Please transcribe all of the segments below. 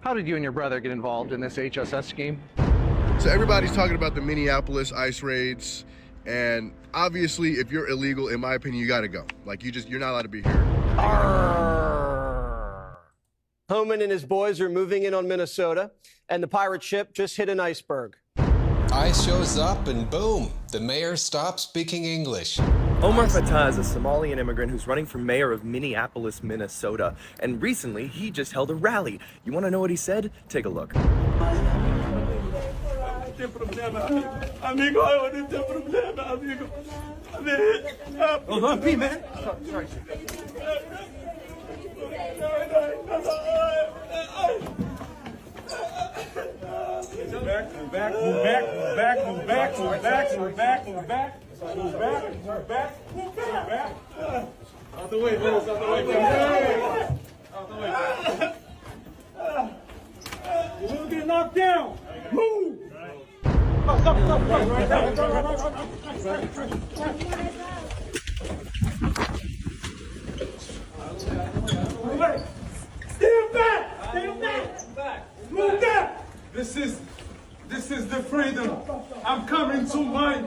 How did you and your brother get involved in this HSS scheme? So everybody's talking about the Minneapolis ICE raids, and obviously if you're illegal, in my opinion, you gotta go. Like you're not allowed to be here. Homan and his boys are moving in on Minnesota, and the pirate ship just hit an iceberg. ICE shows up and boom, the mayor stops speaking English. Omar Fattah is a Somalian immigrant who's running for mayor of Minneapolis, Minnesota. And recently, he just held a rally. You want to know what he said? Take a look. Hold on, P, man. Sorry. Move back. Out the way, Liz, out the way. You're gonna get knocked down. Move! Stand back! Move back! This is the freedom. I'm coming to my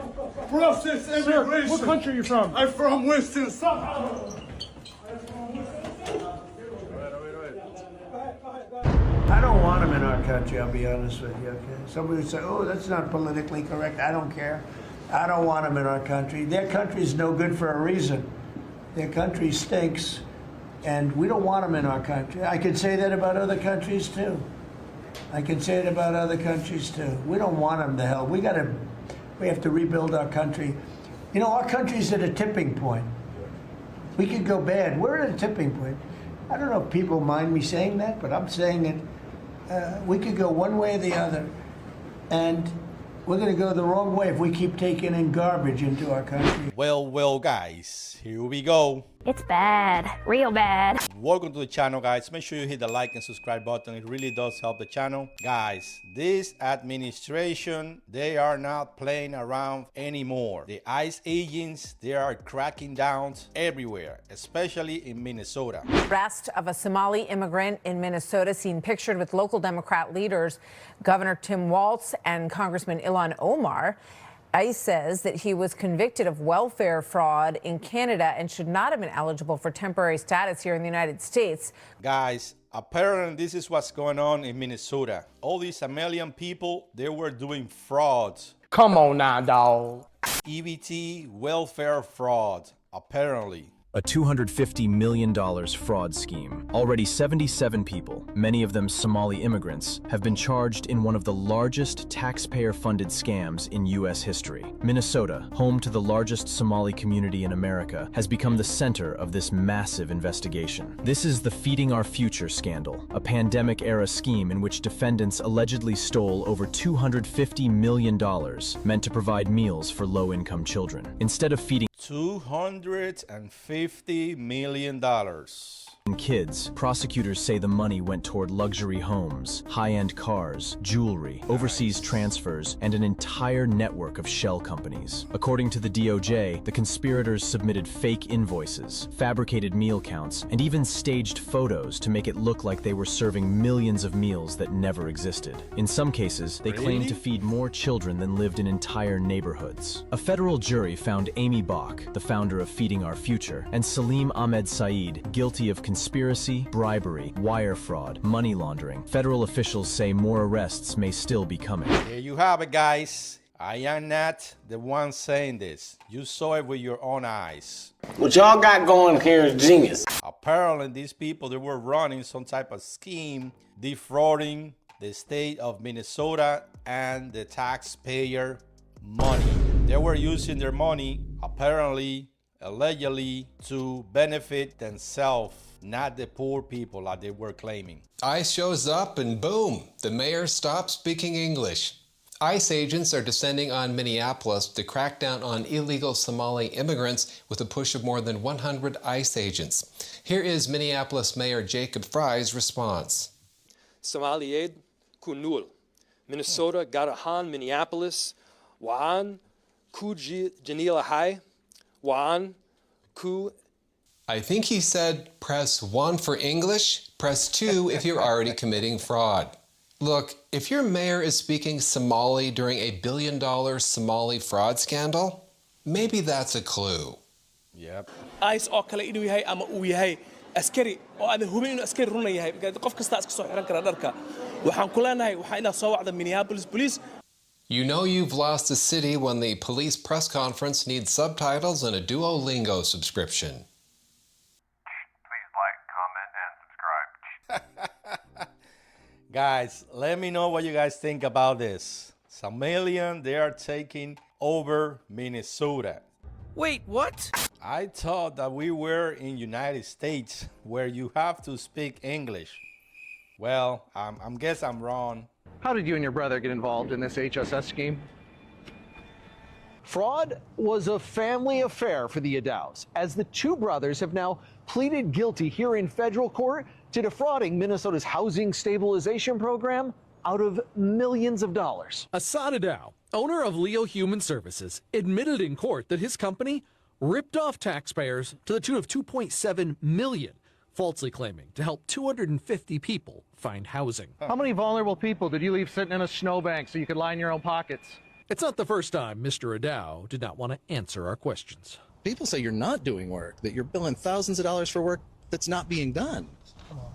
process immigration. What country are you from? I'm from Western Somalia. I don't want them in our country, I'll be honest with you, okay? Somebody would say, oh, that's not politically correct. I don't care. I don't want them in our country. Their country's no good for a reason. Their country stinks, and we don't want them in our country. I could say that about other countries, too. I can say it about other countries, too. We don't want them to hell. We have to rebuild our country. You know, our country's at a tipping point. We could go bad. We're at a tipping point. I don't know if people mind me saying that, but I'm saying it. We could go one way or the other, and we're going to go the wrong way if we keep taking in garbage into our country. Well, guys, here we go. It's bad, real bad. Welcome to the channel, guys. Make sure you hit the like and subscribe button. It really does help the channel. Guys, this administration, they are not playing around anymore. The ICE agents, they are cracking down everywhere, especially in Minnesota. Arrest of a Somali immigrant in Minnesota seen pictured with local Democrat leaders, Governor Tim Walz and Congressman Ilhan Omar. ICE says that he was convicted of welfare fraud in Canada and should not have been eligible for temporary status here in the United States. Guys, apparently this is what's going on in Minnesota. All these Somalian people, they were doing frauds. Come on now, dog. EVT welfare fraud, apparently. A $250 million fraud scheme. Already 77 people, many of them Somali immigrants, have been charged in one of the largest taxpayer-funded scams in U.S. history. Minnesota, home to the largest Somali community in America, has become the center of this massive investigation. This is the Feeding Our Future scandal, a pandemic-era scheme in which defendants allegedly stole over $250 million meant to provide meals for low-income children. Instead of feeding $250 million. Kids, prosecutors say the money went toward luxury homes, high-end cars, jewelry, overseas transfers, and an entire network of shell companies. According to the DOJ, the conspirators submitted fake invoices, fabricated meal counts, and even staged photos to make it look like they were serving millions of meals that never existed. In some cases, they claimed to feed more children than lived in entire neighborhoods. A federal jury found Amy Bach, the founder of Feeding Our Future, and Salim Ahmed Saeed guilty of conspiracy, bribery, wire fraud, money laundering. Federal officials say more arrests may still be coming. There you have it, guys. I am not the one saying this. You saw it with your own eyes. What y'all got going here is genius. Apparently, these people, they were running some type of scheme, defrauding the state of Minnesota and the taxpayer money. They were using their money, apparently, allegedly, to benefit themselves, not the poor people like they were claiming. ICE shows up and boom, the mayor stops speaking English. ICE agents are descending on Minneapolis to crack down on illegal Somali immigrants with a push of more than 100 ICE agents. Here is Minneapolis Mayor Jacob Fry's response. Somali aid kunul. Minnesota Garahan Minneapolis Waan Ku Janila High Waan Ku. I think he said press 1 for English, Press 2 if you're already committing fraud. Look, if your mayor is speaking Somali during a billion-dollar Somali fraud scandal, maybe that's a clue. Yep. ICE oo kale inuu yahay ama uu yahay askari oo aan hubin inuu askari run yahay qof kasta iska soo xiran kara dharka waxaan ku leenahay waxa ina soo wacda Minneapolis police. You know you've lost a city when the police press conference needs subtitles and a Duolingo subscription. Please like, comment, and subscribe. Guys, let me know what you guys think about this. Somalian, they are taking over Minnesota. Wait, what? I thought that we were in United States where you have to speak English. Well, I'm guess I'm wrong. How did you and your brother get involved in this HSS scheme? Fraud was a family affair for the Adows, as the two brothers have now pleaded guilty here in federal court to defrauding Minnesota's housing stabilization program out of millions of dollars. Assad Adow, owner of Leo Human Services, admitted in court that his company ripped off taxpayers to the tune of $2.7 million, falsely claiming to help 250 people find housing. How many vulnerable people did you leave sitting in a snowbank so you could line your own pockets? It's not the first time Mr. Adow did not want to answer our questions. People say you're not doing work, that you're billing thousands of dollars for work that's not being done.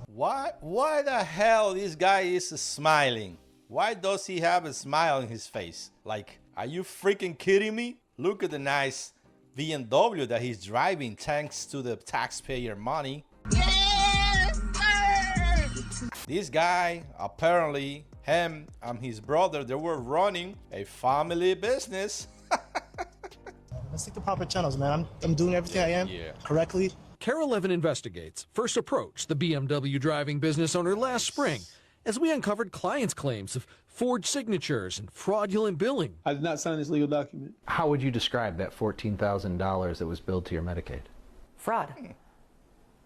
Why the hell this guy is smiling? Why does he have a smile on his face? Like, are you freaking kidding me? Look at the nice BMW that he's driving thanks to the taxpayer money. Yes, sir! This guy, apparently, him and his brother, they were running a family business. Let's take the proper channels, man. I'm doing everything I am correctly. Carol Levin Investigates first approached the BMW driving business owner last spring as we uncovered clients' claims of forged signatures and fraudulent billing. I did not sign this legal document. How would you describe that $14,000 that was billed to your Medicaid? Fraud.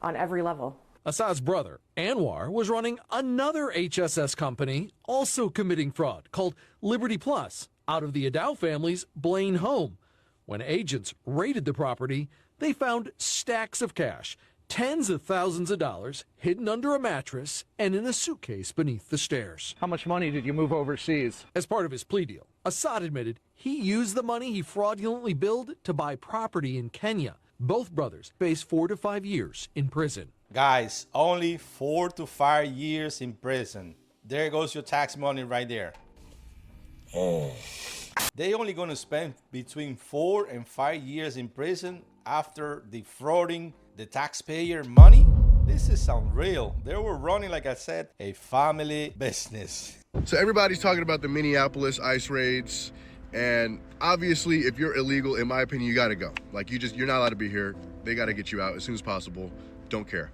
On every level. Assad's brother, Anwar, was running another HSS company also committing fraud called Liberty Plus out of the Adow family's Blaine home. When agents raided the property, they found stacks of cash, tens of thousands of dollars hidden under a mattress and in a suitcase beneath the stairs. How much money did you move overseas? As part of his plea deal, Assad admitted he used the money he fraudulently billed to buy property in Kenya. Both brothers face 4 to 5 years in prison. Guys, only 4 to 5 years in prison. There goes your tax money right there. They only gonna spend between 4 and 5 years in prison after defrauding the taxpayer money? This is unreal. They were running, like I said, a family business. So everybody's talking about the Minneapolis ICE raids, and obviously if you're illegal, in my opinion, you gotta go. Like you're not allowed to be here. They gotta get you out as soon as possible. Don't care.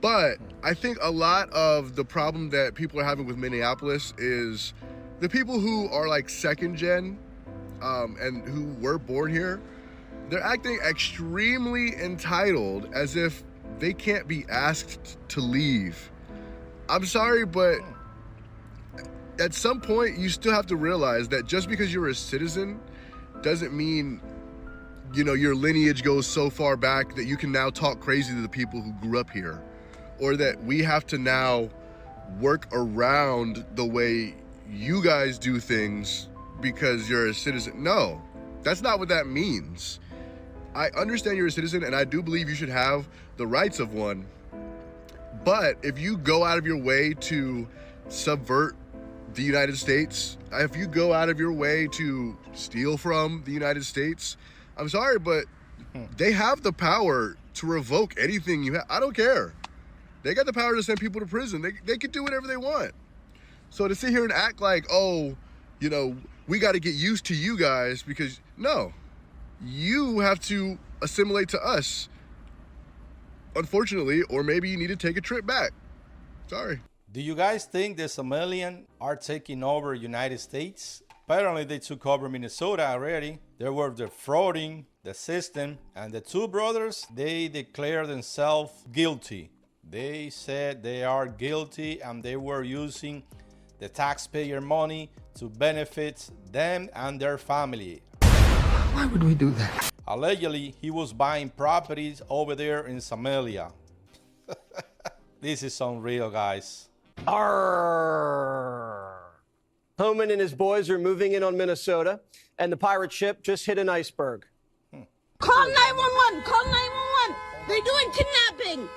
But I think a lot of the problem that people are having with Minneapolis is the people who are like second gen and who were born here, they're acting extremely entitled as if they can't be asked to leave. I'm sorry, but at some point you still have to realize that just because you're a citizen doesn't mean, you know, your lineage goes so far back that you can now talk crazy to the people who grew up here, or that we have to now work around the way you guys do things because you're a citizen. No, that's not what that means. I understand you're a citizen and I do believe you should have the rights of one, but if you go out of your way to subvert the United States, if you go out of your way to steal from the United States, I'm sorry, but they have the power to revoke anything you have. I don't care. They got the power to send people to prison. They can do whatever they want. So to sit here and act like, oh, you know, we got to get used to you guys because, no, you have to assimilate to us, unfortunately, or maybe you need to take a trip back. Sorry. Do you guys think the Somalians are taking over United States? Apparently they took over Minnesota already. They were defrauding the system, and the two brothers, they declared themselves guilty. They said they are guilty and they were using the taxpayer money to benefit them and their family. Why would we do that? Allegedly, he was buying properties over there in Somalia. This is unreal, guys. Arrgh. Homan and his boys are moving in on Minnesota, and the pirate ship just hit an iceberg. Call 911! Call 911! They're doing kidnapping!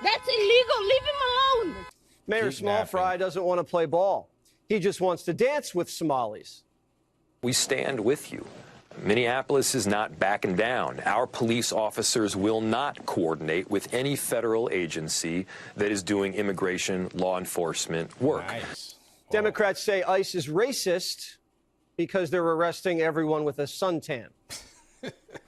That's illegal! Leave him alone! Mayor Small Fry doesn't want to play ball. He just wants to dance with Somalis. We stand with you. Minneapolis is not backing down. Our police officers will not coordinate with any federal agency that is doing immigration law enforcement work. Nice. Democrats say ICE is racist because they're arresting everyone with a suntan.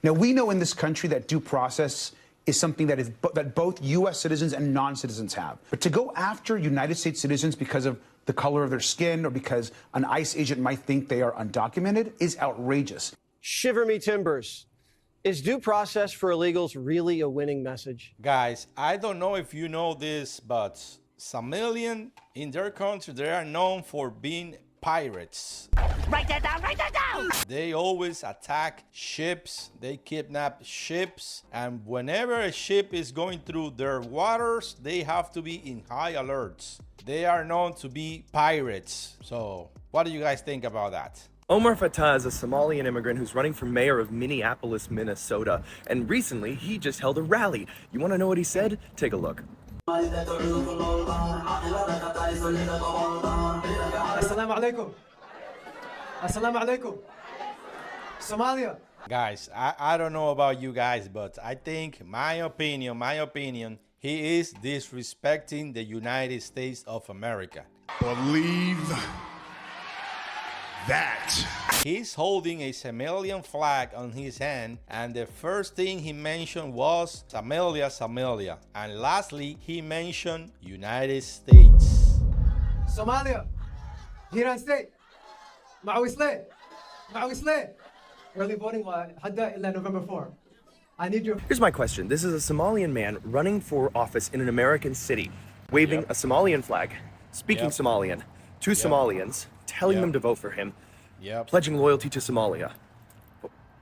Now, we know in this country that due process is something that both U.S. citizens and non-citizens have. But to go after United States citizens because of the color of their skin or because an ICE agent might think they are undocumented is outrageous. Shiver me timbers. Is due process for illegals really a winning message? Guys, I don't know if you know this, but Somalians in their country, they are known for being pirates. Write that down! Write that down! They always attack ships, they kidnap ships, and whenever a ship is going through their waters, they have to be in high alerts. They are known to be pirates. So, what do you guys think about that? Omar Fattah is a Somalian immigrant who's running for mayor of Minneapolis, Minnesota. And recently, he just held a rally. You want to know what he said? Take a look. Assalamu alaikum. Assalamu alaikum. Somalia. Guys, I don't know about you guys, but I think, my opinion, he is disrespecting the United States of America. Believe that. He's holding a Somalian flag on his hand, and the first thing he mentioned was Somalia, Somalia. And lastly, he mentioned United States. Somalia. Hiran State. Mawisle. Mawisle. Early voting hadda illa November 4. I need your... Here's my question. This is a Somalian man running for office in an American city, waving a Somalian flag, speaking Somalian to Somalians, telling them to vote for him, pledging loyalty to Somalia.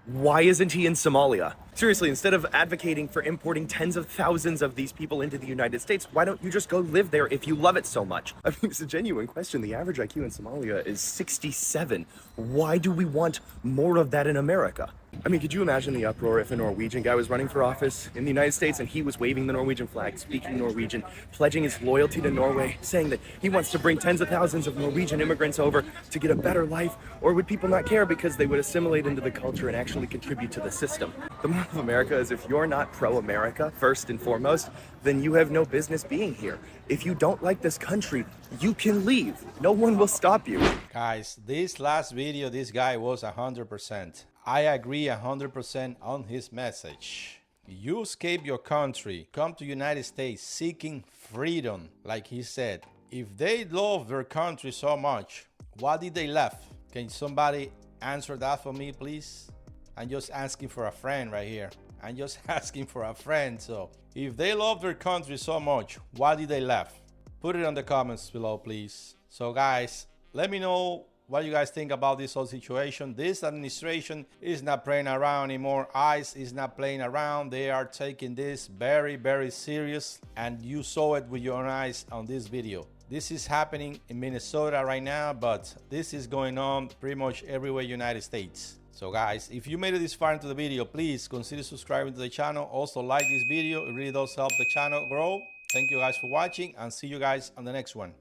Why isn't he in Somalia? Seriously, instead of advocating for importing tens of thousands of these people into the United States, why don't you just go live there if you love it so much? I mean, it's a genuine question. The average IQ in Somalia is 67. Why do we want more of that in America? I mean, could you imagine the uproar if a Norwegian guy was running for office in the United States and he was waving the Norwegian flag, speaking Norwegian, pledging his loyalty to Norway, saying that he wants to bring tens of thousands of Norwegian immigrants over to get a better life? Or would people not care because they would assimilate into the culture and actually contribute to the system? The moral of America is if you're not pro-America, first and foremost, then you have no business being here. If you don't like this country, you can leave. No one will stop you. Guys, this last video, this guy was 100%. I agree 100% on his message. You escape your country, come to United States seeking freedom, like he said. If they love their country so much, why did they left? Can somebody answer that for me, please? I'm just asking for a friend right here. I'm just asking for a friend. So if they love their country so much, why did they left? Put it in the comments below, please. So guys, let me know what you guys think about this whole situation. This administration is not playing around anymore. ICE is not playing around. They are taking this very, very serious. And you saw it with your own eyes on this video. This is happening in Minnesota right now, but this is going on pretty much everywhere in the United States. So guys, if you made it this far into the video, please consider subscribing to the channel. Also like this video. It really does help the channel grow. Thank you guys for watching and see you guys on the next one.